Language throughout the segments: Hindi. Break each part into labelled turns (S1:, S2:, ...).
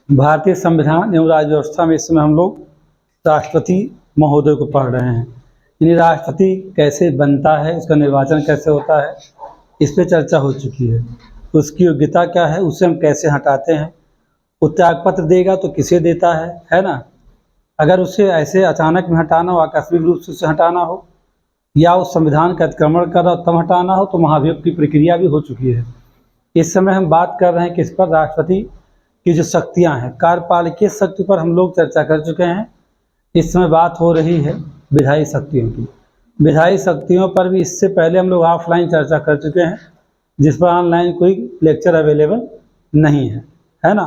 S1: भारतीय संविधान एवं राज्य व्यवस्था में इस समय हम लोग राष्ट्रपति महोदय को पढ़ रहे हैं। यानी राष्ट्रपति कैसे बनता है, उसका निर्वाचन कैसे होता है, इस पे चर्चा हो चुकी है। उसकी योग्यता क्या है, उसे हम कैसे हटाते हैं, वो त्यागपत्र देगा तो किसे देता है ना। अगर उसे ऐसे अचानक में हटाना हो, आकस्मिक रूप से उसे हटाना हो, या उस संविधान का अतिक्रमण कर रहा तब हटाना हो, तो महाभियोग की प्रक्रिया भी हो चुकी है। इस समय हम बात कर रहे हैं किस पर, राष्ट्रपति की जो शक्तियां हैं, कार्यपालिकीय शक्ति पर हम लोग चर्चा कर चुके हैं। इस समय बात हो रही है विधायी शक्तियों की। विधायी शक्तियों पर भी इससे पहले हम लोग ऑफलाइन चर्चा कर चुके हैं, जिस पर ऑनलाइन कोई लेक्चर अवेलेबल नहीं है ना।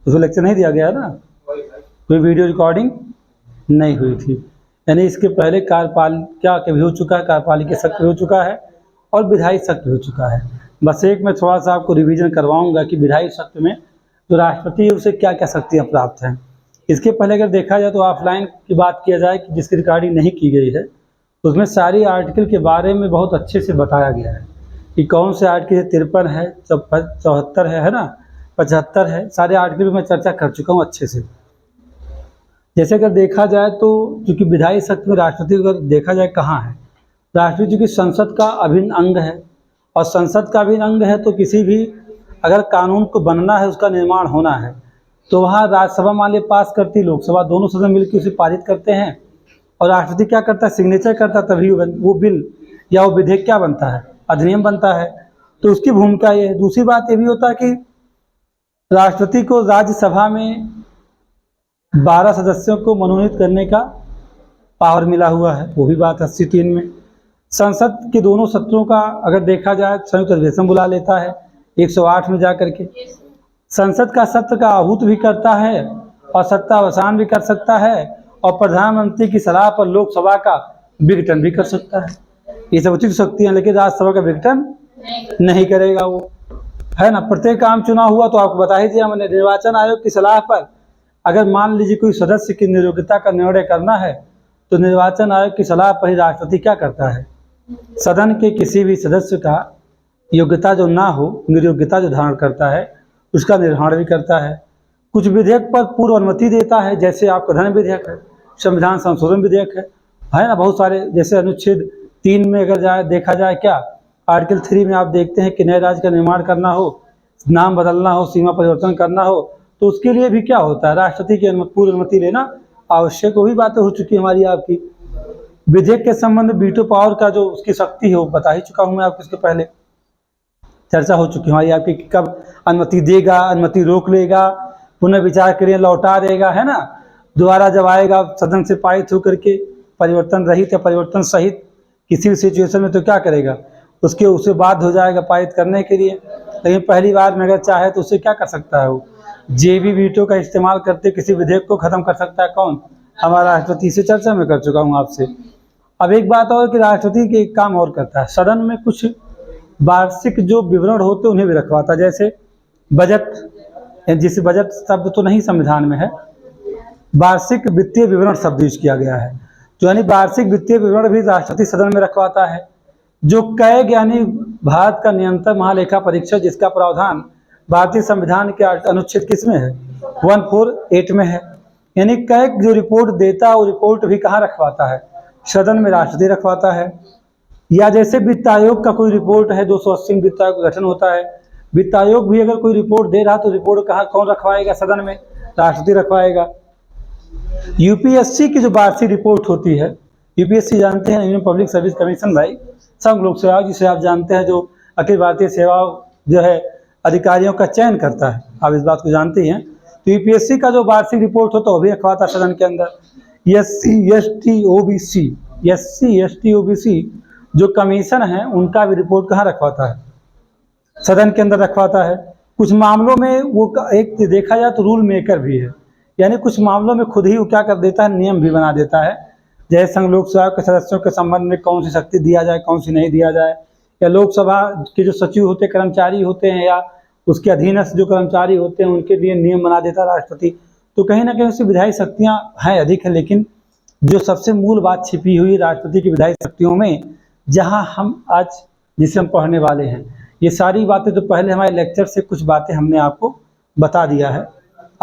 S1: उसको लेक्चर नहीं दिया गया ना, कोई वीडियो रिकॉर्डिंग नहीं हुई थी। यानी इसके पहले कार्यपालिका के भी हो चुका है, कार्यपालिका शक्ति हो चुका है और विधायी शक्ति हो चुका है। बस एक मैं थोड़ा सा आपको रिवीजन करवाऊंगा कि विधायी शक्ति में जो राष्ट्रपति है उसे क्या क्या शक्तियाँ प्राप्त हैं। इसके पहले अगर देखा जाए तो ऑफलाइन की बात किया जाए कि जिसकी रिकॉर्डिंग नहीं की गई है, तो उसमें सारी आर्टिकल के बारे में बहुत अच्छे से बताया गया है कि कौन से आर्टिकल 53 है, 74 है ना, 75 है। सारे आर्टिकल में मैं चर्चा कर चुका हूँ अच्छे से। जैसे अगर देखा जाए तो चूँकि विधायी शक्ति में राष्ट्रपति अगर देखा जाए कहाँ है, राष्ट्रपति चूँकि संसद का अभिन्न अंग है, और संसद का अभिन्न अंग है तो किसी भी अगर कानून को बनना है, उसका निर्माण होना है, तो वहाँ राज्यसभा मान लिया पास करती, लोकसभा, दोनों सदन मिलकर उसे पारित करते हैं, और राष्ट्रपति क्या करता है, सिग्नेचर करता है, तभी वो बिल या वो विधेयक क्या बनता है, अधिनियम बनता है। तो उसकी भूमिका ये है। दूसरी बात ये भी होता है कि राष्ट्रपति को राज्यसभा में 12 सदस्यों को मनोनीत करने का पावर मिला हुआ है, वो भी बात 83 में। संसद के दोनों सत्रों का अगर देखा जाए संयुक्त अधिवेशन बुला लेता है 108 में जाकर के। संसद का सत्र का आहूत भी करता है और सत्तावसान भी कर सकता है, और प्रधानमंत्री की सलाह पर लोकसभा का विघटन भी कर सकता है। ये सब उचित शक्तियाँ, लेकिन राज्यसभा का विघटन नहीं करेगा वो, है ना। प्रत्येक काम चुना हुआ तो आपको बता ही दिया मैंने। निर्वाचन आयोग की सलाह पर अगर मान लीजिए कोई सदस्य की नियोग्यता का निर्णय करना है, तो निर्वाचन आयोग की सलाह पर ही राष्ट्रपति क्या करता है, सदन के किसी भी सदस्य का योग्यता जो ना हो, निर्योग्यता जो धारण करता है, उसका निर्धारण भी करता है। कुछ विधेयक पर पूर्व अनुमति देता है, जैसे आपका धन विधेयक है, संविधान संशोधन विधेयक है ना, बहुत सारे। जैसे अनुच्छेद 3 में अगर देखा जाए क्या, आर्टिकल 3 में आप देखते हैं कि नए राज्य का निर्माण करना हो, नाम बदलना हो, सीमा परिवर्तन करना हो, तो उसके लिए भी क्या होता है, राष्ट्रपति की पूर्व अनुमति लेना आवश्यक। वो भी बातें हो चुकी हमारी आपकी। विधेयक के संबंध में वीटो पावर का जो उसकी शक्ति है वो बता ही चुका हूँ मैं आपको, इसके पहले चर्चा हो चुकी है हमारी आपकी, कब अनुमति देगा, अनुमति रोक लेगा, पुनः विचार करिए लौटा देगा, है ना। दोबारा जब आएगा सदन से पारित होकर के परिवर्तन रहित या परिवर्तन सहित किसी भी सिचुएशन में, तो क्या करेगा, उसे बाध्य हो जाएगा पारित करने के लिए। लेकिन पहली बार में अगर चाहे तो उसे क्या कर सकता है, वो जेबी वीटो का इस्तेमाल करते किसी विधेयक को खत्म कर सकता है। कौन, हमारा राष्ट्रपति। से चर्चा में कर चुका हूँ आपसे। अब एक बात और कि राष्ट्रपति के एक काम और करता है, सदन में कुछ वार्षिक जो विवरण होते उन्हें भी रखवाता। जैसे बजट, जिस बजट शब्द तो नहीं संविधान में है, वार्षिक वित्तीय विवरण शब्द यूज किया गया है, तो यानी वार्षिक वित्तीय विवरण भी राष्ट्रपति सदन में रखवाता है। जो कैग यानी भारत का नियंत्रण महालेखा परीक्षक, जिसका प्रावधान भारतीय संविधान के अनुच्छेद किसमें है, 148 में है। यानी कैग जो रिपोर्ट देता है वो रिपोर्ट भी कहाँ रखवाता है, सदन में राष्ट्रपति रखवाता है। या जैसे वित्त आयोग का कोई रिपोर्ट है, 280 वित्त आयोग का गठन होता है, वित्त आयोग भी अगर कोई रिपोर्ट दे रहा तो रिपोर्ट कहाँ कौन रखवाएगा, सदन में राष्ट्रपति रखवाएगा। यूपीएससी की जो वार्षिक रिपोर्ट होती है, यूपीएससी जानते हैं, यूनियन पब्लिक सर्विस कमीशन, भाई संघ लोक सेवा जिसे आप जानते हैं, जो अखिल भारतीय सेवाओं जो है अधिकारियों का चयन करता है, आप इस बात को जानते ही हैं। तो यूपीएससी का जो वार्षिक रिपोर्ट होता है वो भी रखवाता सदन के अंदर। एससी एसटी ओबीसी जो कमीशन है उनका भी रिपोर्ट कहाँ रखवाता है, सदन के अंदर रखवाता है। कुछ मामलों में वो एक देखा जाए तो रूल मेकर भी है, यानी कुछ मामलों में खुद ही वो क्या कर देता है, नियम भी बना देता है। जैसे संघ लोक सेवा के सदस्यों के संबंध में कौन सी शक्ति दिया जाए, कौन सी नहीं दिया जाए, या लोकसभा के जो सचिव होते कर्मचारी होते हैं या उसके अधीनस्थ जो कर्मचारी होते हैं उनके लिए नियम बना देता राष्ट्रपति। तो कहीं ना कहीं उसकी विधायी शक्तियाँ हैं अधिक है, लेकिन जो सबसे मूल बात छिपी हुई राष्ट्रपति की विधायी शक्तियों में, जहाँ हम आज जिसे हम पढ़ने वाले हैं, ये सारी बातें तो पहले हमारे लेक्चर से कुछ बातें हमने आपको बता दिया है।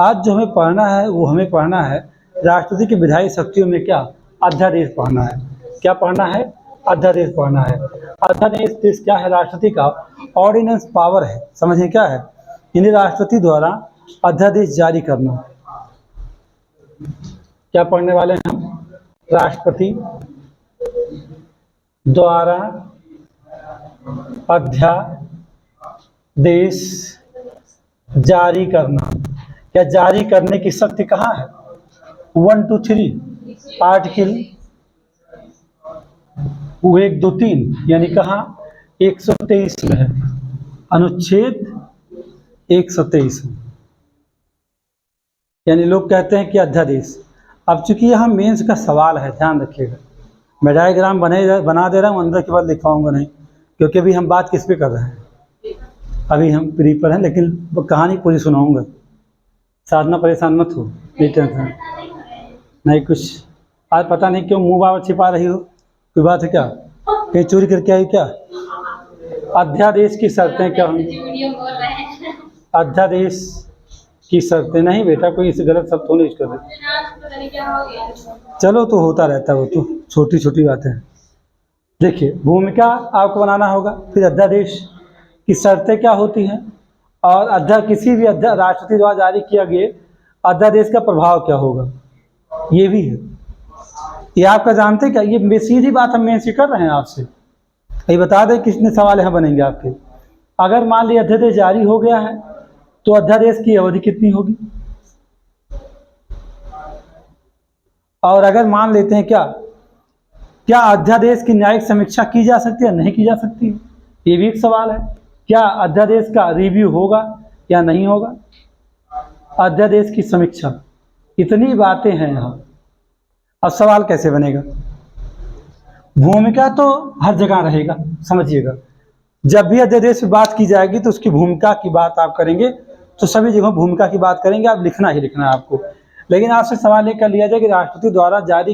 S1: आज जो हमें पढ़ना है वो हमें पढ़ना है राष्ट्रपति की विधायी शक्तियों में क्या, अध्यादेश पढ़ना है। क्या पढ़ना है? अध्यादेश पढ़ना है। अध्यादेश क्या है? राष्ट्रपति का ऑर्डिनेंस पावर है। समझिए क्या है? यानी राष्ट्रपति द्वारा अध्यादेश जारी करना। क्या पढ़ने वाले हैं हम? राष्ट्रपति द्वारा अध्यादेश जारी करना। या जारी करने की शक्ति कहाँ है? 1 2 3 आर्टिकल 1 2 3 यानी कहाँ? 123 में है, अनुच्छेद 123 में। यानी लोग कहते हैं कि अध्यादेश। अब चूंकि यहाँ मेंस का सवाल है, ध्यान रखिएगा। मैं डायग्राम बना दे रहा हूँ, अंदर के बाद लिखाऊंगा नहीं, क्योंकि अभी हम बात किस पे कर रहे हैं? अभी हम प्री पर हैं, लेकिन कहानी पूरी सुनाऊंगा। साधना परेशान मत हो, टेंशन नहीं। कुछ आज पता नहीं क्यों मुंह बार छिपा रही हो, कोई बात है क्या? कहीं चोरी करके आई क्या? अध्यादेश की शर्तें क्या होंगी? अध्यादेश की शर्तें नहीं बेटा, कोई इसे गलत शब्द तो नहीं यूज कर रहे। चलो तो होता रहता है, वो तो छोटी छोटी बातें हैं। देखिए, भूमिका आपको बनाना होगा, फिर अध्यादेश की शर्तें क्या होती हैं, और किसी भी राष्ट्रपति द्वारा जारी किया गया अध्यादेश का प्रभाव क्या होगा, ये भी है। ये आपका जानते क्या? ये सीधी बात हम मेंस कर रहे हैं आपसे। ये बता दें कितने सवाल यहाँ बनेंगे आपके। अगर मान लीजिए अध्यादेश जारी हो गया है तो अध्यादेश की अवधि कितनी होगी? और अगर मान लेते हैं क्या अध्यादेश की न्यायिक समीक्षा की जा सकती है, नहीं की जा सकती है? ये भी एक सवाल है। क्या अध्यादेश का रिव्यू होगा या नहीं होगा? अध्यादेश की समीक्षा, इतनी बातें हैं यहाँ। अब सवाल कैसे बनेगा? भूमिका तो हर जगह रहेगा, समझिएगा। जब भी अध्यादेश की बात की जाएगी तो उसकी भूमिका की बात आप करेंगे, तो सभी जगह भूमिका की बात करेंगे, आप लिखना ही लिखना है आपको। लेकिन आपसे सवाल ये कर लिया जाए कि राष्ट्रपति द्वारा जारी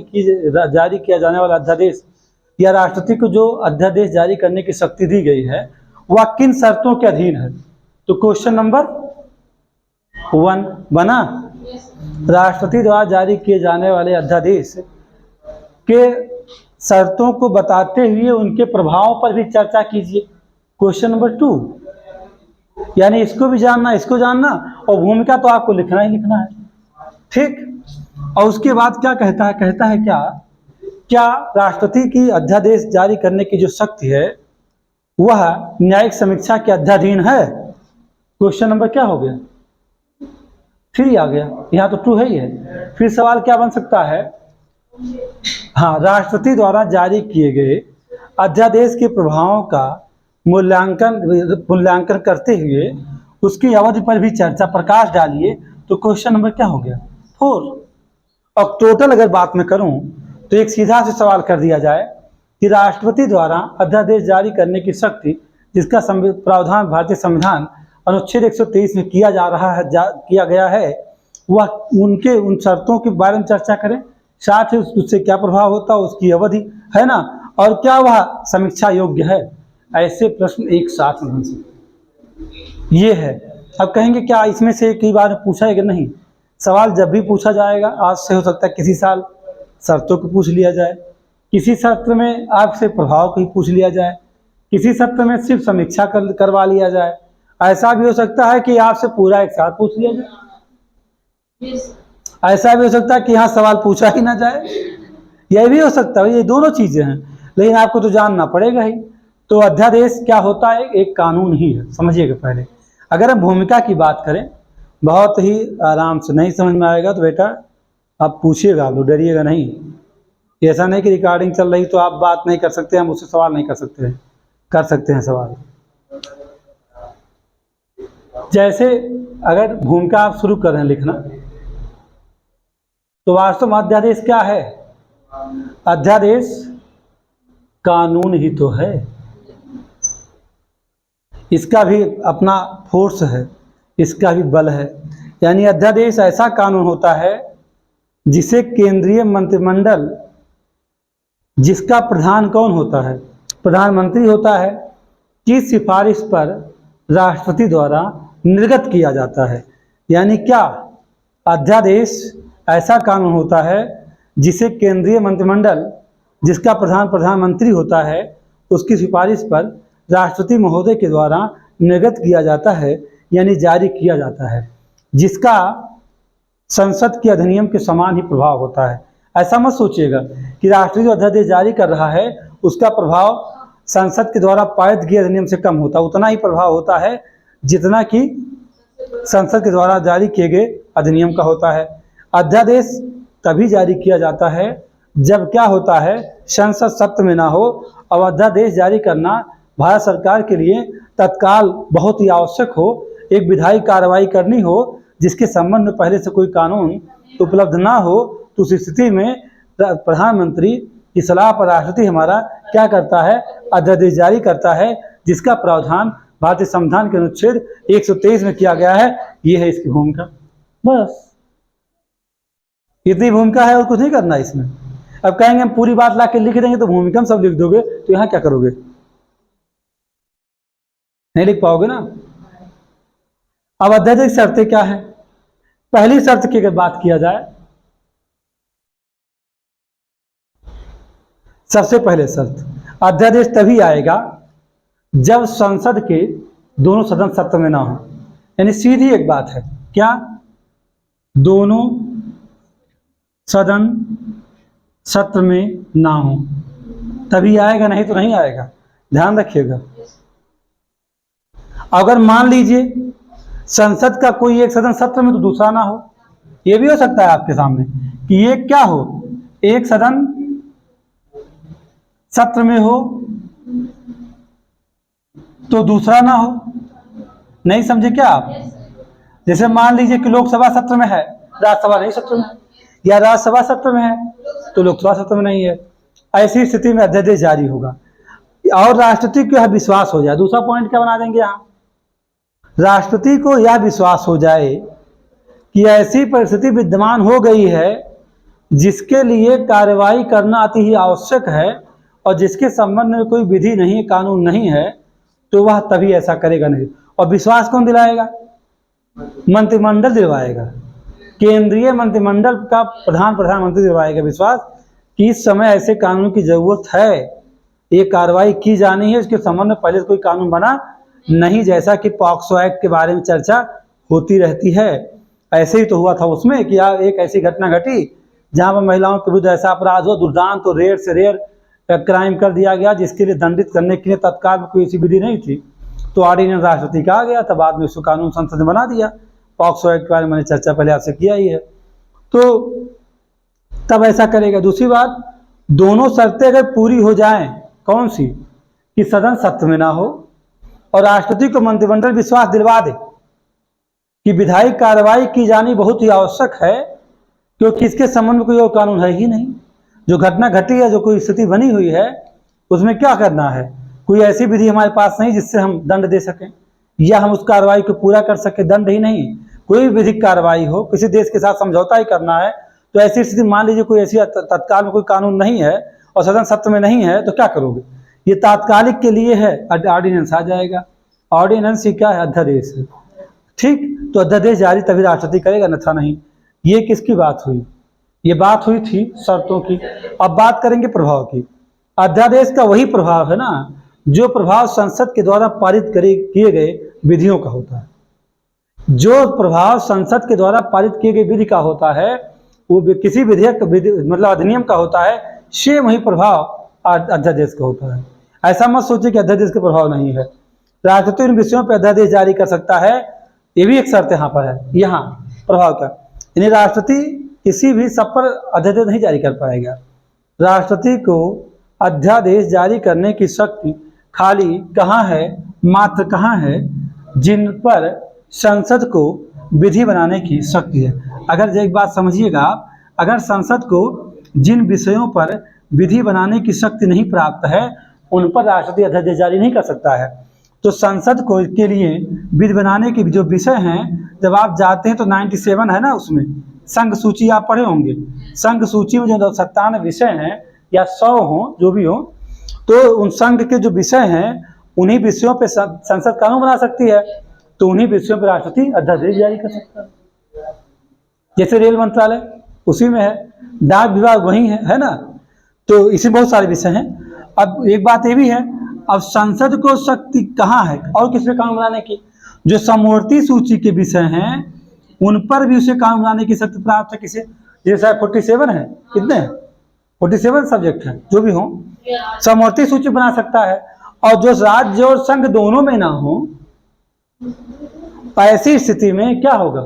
S1: किया जाने वाला अध्यादेश, या राष्ट्रपति को जो अध्यादेश जारी करने की शक्ति दी गई है वह किन शर्तों के अधीन है? तो क्वेश्चन नंबर 1 बना। राष्ट्रपति द्वारा जारी किए जाने वाले अध्यादेश के शर्तों को बताते हुए उनके प्रभाव पर भी चर्चा कीजिए। क्वेश्चन नंबर 2, यानी इसको भी जानना, इसको जानना, और भूमिका तो आपको लिखना ही लिखना है, ठीक। और उसके बाद क्या कहता है? कहता है क्या राष्ट्रपति की अध्यादेश जारी करने की जो शक्ति है वह न्यायिक समीक्षा के अध्याधीन है? क्वेश्चन नंबर क्या हो गया? 3 आ गया। यहाँ तो 2 है ही है। फिर सवाल क्या बन सकता है? हाँ, राष्ट्रपति द्वारा जारी किए गए अध्यादेश के प्रभावों का मूल्यांकन करते हुए उसकी अवधि पर भी चर्चा, प्रकाश डालिए। तो क्वेश्चन नंबर क्या हो गया? 4। अब टोटल अगर बात मैं करूं तो एक सीधा से सवाल कर दिया जाए कि राष्ट्रपति द्वारा अध्यादेश जारी करने की शक्ति जिसका प्रावधान भारतीय संविधान अनुच्छेद 123 में किया गया है, वह उन शर्तों के बारे में चर्चा करें, साथ ही उससे क्या प्रभाव होता है, उसकी अवधि है ना, और क्या वह समीक्षा योग्य है। ऐसे प्रश्न एक साथ में बन सकते, ये है। अब कहेंगे क्या इसमें से कई बार पूछा है कि नहीं? सवाल जब भी पूछा जाएगा, आज से हो सकता है किसी साल शर्तों को पूछ लिया जाए, किसी सत्र में आपसे प्रभाव को ही पूछ लिया जाए, किसी सत्र में सिर्फ समीक्षा करवा लिया जाए। ऐसा भी हो सकता है कि आपसे पूरा एक साथ पूछ लिया जाए। ऐसा भी हो सकता है कि यहाँ सवाल पूछा ही ना जाए, यह भी हो सकता है। ये दोनों चीजें हैं, लेकिन आपको तो जानना पड़ेगा ही। तो अध्यादेश क्या होता है? एक कानून ही है, समझिएगा। पहले अगर हम भूमिका की बात करें, बहुत ही आराम से, नहीं समझ में आएगा तो बेटा आप पूछिएगा, आप लोग डरिएगा नहीं। ऐसा नहीं कि रिकॉर्डिंग चल रही तो आप बात नहीं कर सकते, हम उससे सवाल नहीं कर सकते हैं सवाल। जैसे अगर भूमिका आप शुरू कर रहे हैं लिखना, तो वास्तव में अध्यादेश क्या है? अध्यादेश कानून ही तो है, इसका भी अपना फोर्स है, इसका भी बल है। यानी अध्यादेश ऐसा कानून होता है जिसे केंद्रीय मंत्रिमंडल, जिसका प्रधान कौन होता है? प्रधानमंत्री होता है, की सिफारिश पर राष्ट्रपति द्वारा निर्गत किया जाता है। यानी क्या? अध्यादेश ऐसा कानून होता है जिसे केंद्रीय मंत्रिमंडल, जिसका प्रधान प्रधानमंत्री होता है, उसकी सिफारिश पर राष्ट्रपति महोदय के द्वारा निर्गत किया जाता है, यानी जारी किया जाता है, जिसका संसद के अधिनियम के समान ही प्रभाव होता है। ऐसा मत सोचिएगा कि राष्ट्रपति जो अध्यादेश जारी कर रहा है उसका प्रभाव संसद के द्वारा पारित किए अधिनियम से कम होता है। उतना ही प्रभाव होता है जितना कि संसद के द्वारा जारी किए गए अधिनियम का होता है। अध्यादेश तभी जारी किया जाता है जब क्या होता है, संसद सत्र में ना हो। और अध्यादेश जारी करना भारत सरकार के लिए तत्काल बहुत ही आवश्यक हो, एक विधायी कार्रवाई करनी हो जिसके संबंध में पहले से कोई कानून उपलब्ध ना हो, तो उस स्थिति में प्रधानमंत्री की सलाह पर राष्ट्रपति हमारा क्या करता है, अध्यादेश जारी करता है, जिसका प्रावधान भारतीय संविधान के अनुच्छेद 123 में किया गया है। ये है इसकी भूमिका, बस इतनी भूमिका है और कुछ नहीं करना इसमें। अब कहेंगे हम पूरी बात ला के लिख देंगे तो भूमिका हम सब लिख दोगे, तो यहाँ क्या करोगे, नहीं लिख पाओगे ना। अब अध्यादेश शर्तें क्या है, पहली शर्त की अगर बात किया जाए, सबसे पहले शर्त, अध्यादेश तभी आएगा जब संसद के दोनों सदन सत्र में ना हो। यानी सीधी एक बात है, क्या दोनों सदन सत्र में ना हो तभी आएगा, नहीं तो नहीं आएगा, ध्यान रखिएगा। अगर मान लीजिए संसद का कोई एक सदन सत्र में तो दूसरा ना हो, यह भी हो सकता है आपके सामने कि एक क्या हो, एक सदन सत्र में हो तो दूसरा ना हो, नहीं समझे क्या आप। जैसे मान लीजिए कि लोकसभा सत्र में है, राज्यसभा नहीं सत्र में, या राज्यसभा सत्र में है तो लोकसभा सत्र में नहीं है, ऐसी स्थिति में अध्यादेश जारी होगा और राष्ट्रपति को यह विश्वास हो जाए। दूसरा पॉइंट क्या बना देंगे यहाँ, राष्ट्रपति को यह विश्वास हो जाए कि ऐसी परिस्थिति विद्यमान हो गई है जिसके लिए कार्रवाई करना अति ही आवश्यक है और जिसके संबंध में कोई विधि नहीं, कानून नहीं है, तो वह तभी ऐसा करेगा नहीं। और विश्वास कौन दिलाएगा, मंत्रिमंडल दिलवाएगा, केंद्रीय मंत्रिमंडल का प्रधानमंत्री दिलवाएगा विश्वास कि इस समय ऐसे कानून की जरूरत है, ये कार्रवाई की जानी है, इसके संबंध में पहले से कोई कानून बना नहीं। जैसा कि पॉक्सो एक्ट के बारे में चर्चा होती रहती है, ऐसे ही तो हुआ था उसमें कि यार एक ऐसी घटना घटी जहां पर महिलाओं के विरुद्ध ऐसा अपराध हुआ, दुर्दांत तो रेयर से रेयर क्राइम कर दिया गया, जिसके लिए दंडित करने के लिए तत्काल में कोई ऐसी विधि नहीं थी, तो ऑर्डिनेंस राष्ट्रपति का आ गया था, बाद में उसको कानून संसद ने बना दिया। पॉक्सो एक्ट के बारे में मैंने चर्चा पहले आपसे किया ही है, तो तब ऐसा करेगा। दूसरी बात, दोनों शर्तें अगर पूरी हो जाएं, कौन सी, कि सदन सत्र में ना हो और राष्ट्रपति को मंत्रिमंडल विश्वास दिलवा दे कि विधायी कार्रवाई की जानी बहुत ही आवश्यक है, क्योंकि इसके संबंध में कोई और कानून है ही नहीं। जो घटना घटी है, जो कोई स्थिति बनी हुई है, उसमें क्या करना है, कोई ऐसी विधि हमारे पास नहीं जिससे हम दंड दे सकें या हम उस कार्रवाई को पूरा कर सकें, दंड ही नहीं, कोई विधिक कार्रवाई हो, किसी देश के साथ समझौता ही करना है, तो ऐसी स्थिति मान लीजिए कोई ऐसी तत्काल में कोई कानून नहीं है और सदन सत्र में नहीं है, तो क्या करोगे, ये तात्कालिक के लिए है, ऑर्डिनेंस आ जाएगा। ऑर्डिनेंस ही क्या है, अध्यादेश है, ठीक। तो अध्यादेश जारी तभी राष्ट्रपति करेगा, अन्यथा नहीं। ये किसकी बात हुई, ये बात हुई थी शर्तों की। अब बात करेंगे प्रभाव की। अध्यादेश का वही प्रभाव है ना जो प्रभाव संसद के द्वारा पारित किए गए विधियों का होता है। जो प्रभाव संसद के द्वारा पारित किए गए विधि का होता है वो किसी विधेयक मतलब अधिनियम का होता है, सेम वही प्रभाव अध्यादेश का होता है। ऐसा मत सोचिए कि अध्यादेश का प्रभाव नहीं है। राष्ट्रपति इन विषयों पर अध्यादेश जारी कर सकता है, ये भी एक शर्त यहाँ पर है। यहाँ प्रभाव का, यानी राष्ट्रपति किसी भी सब पर अध्यादेश नहीं जारी कर पाएगा। राष्ट्रपति को अध्यादेश जारी करने की शक्ति खाली कहाँ है, मात्र कहाँ है, जिन पर संसद को विधि बनाने की शक्ति है। अगर एक बात समझिएगा आप, अगर संसद को जिन विषयों पर विधि बनाने की शक्ति नहीं प्राप्त है उन पर राष्ट्रपति अध्यादेश जारी नहीं कर सकता है। तो संसद को इसके लिए विधि बनाने के जो विषय हैं, जब आप जाते हैं तो 97 है ना, उसमें संघ सूची आप पढ़े होंगे। संघ सूची में जो 57 विषय हैं या 100 हो, जो भी हो, तो उन संघ के जो विषय हैं उन्हीं विषयों पे संसद कानून बना सकती है, तो उन्हीं विषयों पर राष्ट्रपति अध्यादेश जारी कर सकता है। जैसे रेल मंत्रालय उसी में है, डाक विभाग वही है ना। तो इसी बहुत सारे विषय हैं। अब एक बात ये भी है, अब संसद को शक्ति कहाँ है और किस पे कानून बनाने की? जो समवर्ती सूची के विषय हैं उन पर भी उसे कानून बनाने की शक्ति प्राप्त है। किसे? जैसे 47 है, कितने 47 सब्जेक्ट हैं, जो भी हो समवर्ती सूची बना सकता है। और जो राज्य और संघ दोनों में ना हो, ऐसी स्थिति में क्या होगा?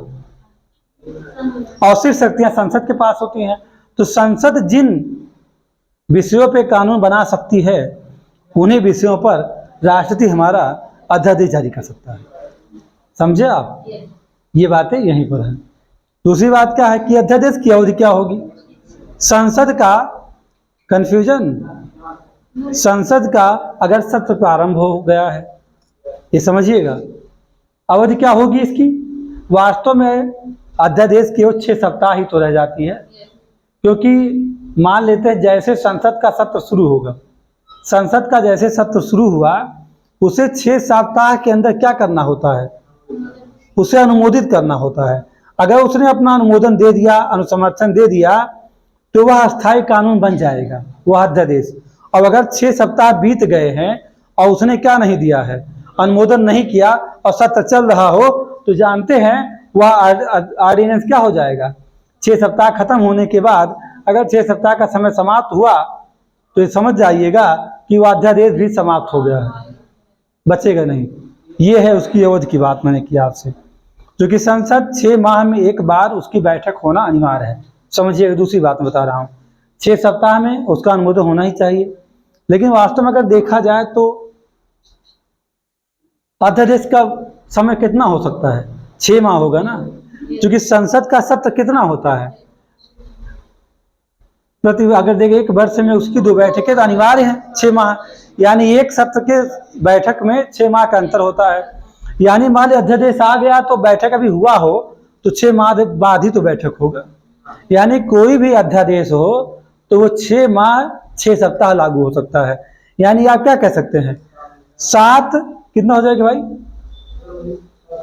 S1: और सिर्फ शक्तियां संसद के पास होती हैं। तो संसद जिन विषयों पे कानून बना सकती है उन्हीं विषयों पर राष्ट्रपति हमारा अध्यादेश जारी कर सकता है। समझे आप? ये बातें यहीं पर हैं। दूसरी बात क्या है कि अध्यादेश की अवधि क्या होगी? संसद का कंफ्यूजन, संसद का अगर सत्र प्रारंभ हो गया है, ये समझिएगा, अवधि क्या होगी इसकी? वास्तव में अध्यादेश केवल 6 सप्ताह ही तो रह जाती है, क्योंकि मान लेते हैं जैसे संसद का सत्र शुरू होगा, संसद का जैसे सत्र शुरू हुआ उसे 6 सप्ताह के अंदर क्या करना होता है? उसे अनुमोदित करना होता है। अगर उसने अपना अनुमोदन दे दिया, अनुसमर्थन दे दिया, तो वह अस्थायी कानून बन जाएगा, वह अध्यादेश। अब अगर 6 सप्ताह बीत गए हैं और उसने क्या नहीं दिया है, अनुमोदन नहीं किया, और सत्र चल रहा हो, तो जानते हैं वह ऑर्डिनेंस क्या हो जाएगा? 6 सप्ताह खत्म होने के बाद अगर 6 सप्ताह का समय समाप्त हुआ तो ये समझ जाइएगा कि वह अध्यादेश भी समाप्त हो गया है, बचेगा नहीं। ये है उसकी अवधि की बात मैंने की आपसे, क्योंकि संसद 6 माह में एक बार उसकी बैठक होना अनिवार्य है। समझिए, दूसरी बात बता रहा हूँ, 6 सप्ताह में उसका अनुमोदन होना ही चाहिए। लेकिन वास्तव में अगर देखा जाए तो अध्यादेश का समय कितना हो सकता है? 6 माह होगा ना, क्योंकि संसद का सत्र कितना होता है प्रति, अगर देखें एक वर्ष में उसकी 2 बैठकें तो अनिवार्य हैं 6 माह, यानी एक सत्र के बैठक में 6 माह का अंतर होता है। यानी मान लीजिए अध्यादेश आ गया तो बैठक अभी हुआ हो तो 6 माह बाद ही तो बैठक होगा। यानी कोई भी अध्यादेश हो तो वो 6 माह 6 सप्ताह लागू हो सकता है। यानी आप क्या कह सकते हैं, 7 कितना हो जाएगा भाई?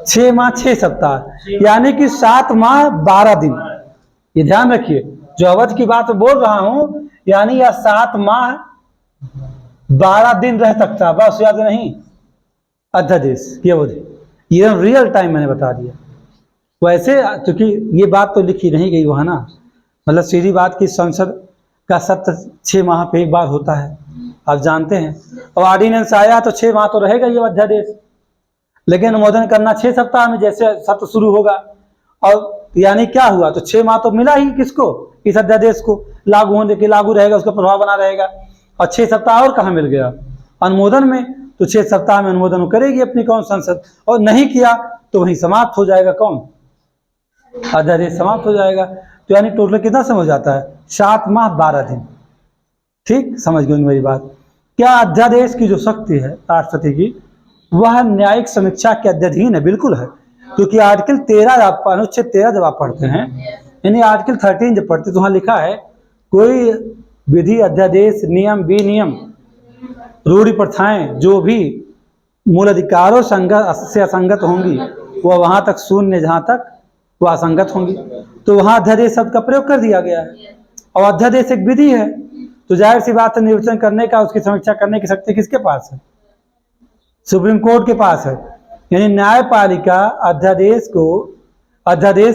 S1: 6 माह 6 सप्ताह, यानी कि 7 माह 12 दिन। ये ध्यान रखिए, जो अवधि की बात बोल रहा हूं, यानी यह 7 माह 12 दिन रह सकता, बस याद नहीं अध्यादेश की अवधि। ये रियल टाइम मैंने बता दिया। वैसे क्योंकि ये बात तो लिखी नहीं गई वहाँ ना, मतलब सीधी बात की संसद का सत्र 6 माह पे एक बार होता है, आप जानते हैं। और ऑर्डिनेंस आया तो 6 माह तो रहेगा ये अध्यादेश, लेकिन अनुमोदन करना 6 सप्ताह में जैसे सत्र शुरू होगा। और यानी क्या हुआ, तो 6 माह तो मिला ही किसको? इस अध्यादेश को लागू होने के, लागू रहेगा, उसका प्रभाव बना रहेगा। और 6 सप्ताह और कहाँ मिल गया अनुमोदन में? तो 6 सप्ताह में अनुमोदन करेगी अपनी कौन संसद, और नहीं किया तो वहीं समाप्त हो जाएगा कौन? अध्यादेश समाप्त हो जाएगा। तो यानी टोटल कितना समय हो जाता है? 7 माह 12 दिन। ठीक, समझ गए मेरी बात? क्या अध्यादेश की जो शक्ति है राष्ट्रपति की, वह न्यायिक समीक्षा के अधीन है? बिल्कुल है, क्योंकि आर्टिकल 13 अनुच्छेद 13 जब आप पढ़ते हैं, यानी आर्टिकल 13 जब पढ़ते तो वहां लिखा है कोई विधि, अध्यादेश, नियम, विनियम, रूढ़ि प्रथाएं जो भी मूल अधिकारों से असंगत होंगी वह वहां तक शून्य जहां तक वह असंगत होंगी। तो वहां अध्यादेश शब्द का प्रयोग कर दिया गया है। और अध्यादेश एक विधि है, तो जाहिर सी बात है निर्वाचन करने का, उसकी समीक्षा करने की शक्ति किसके पास है? सुप्रीम कोर्ट के पास है। यानी न्यायपालिका अध्यादेश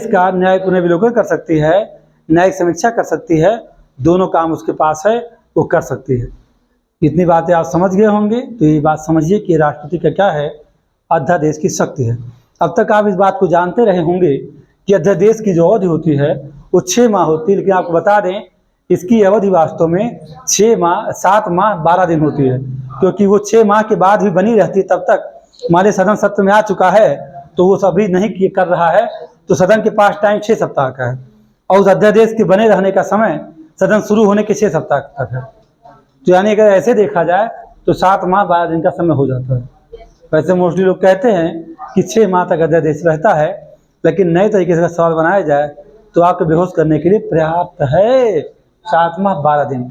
S1: का न्याय पुनर्विलोकन कर सकती है, न्यायिक समीक्षा कर सकती है, दोनों काम उसके पास है, वो कर सकती है। इतनी बातें आप समझ गए होंगे, तो ये बात समझिए कि राष्ट्रपति का क्या है, अध्यादेश की शक्ति है। अब तक आप इस बात को जानते रहे होंगे कि अध्यादेश की जो अवधि होती है वो 6 माह होती है, लेकिन आपको बता दें इसकी अवधि वास्तव में 7 माह 12 दिन होती है, क्योंकि वो 6 माह के बाद भी बनी रहती है। तब तक हमारे सदन सत्र में आ चुका है तो वो सभी नहीं कर रहा है, तो सदन के पास टाइम 6 सप्ताह का है, और उस अध्यादेश के बने रहने का समय सदन शुरू होने के 6 सप्ताह तक है। तो यानी अगर ऐसे देखा जाए तो 7 माह 12 दिन का समय हो जाता है। वैसे मोस्टली लोग कहते हैं कि 6 माह तक अध्यादेश रहता है, लेकिन नए तरीके से सवाल बनाया जाए तो आपको बेहोश करने के लिए पर्याप्त है 7 माह 12 दिन।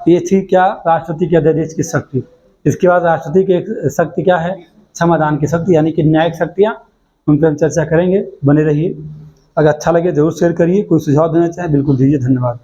S1: ये थी क्या राष्ट्रपति के अध्यादेश की शक्ति। इसके बाद राष्ट्रपति की शक्ति क्या है? क्षमादान की शक्ति, यानी कि न्यायिक शक्तियाँ, उन पर हम चर्चा करेंगे। बने रहिए। अगर अच्छा लगे ज़रूर शेयर करिए, कोई सुझाव देना चाहें बिल्कुल दीजिए। धन्यवाद।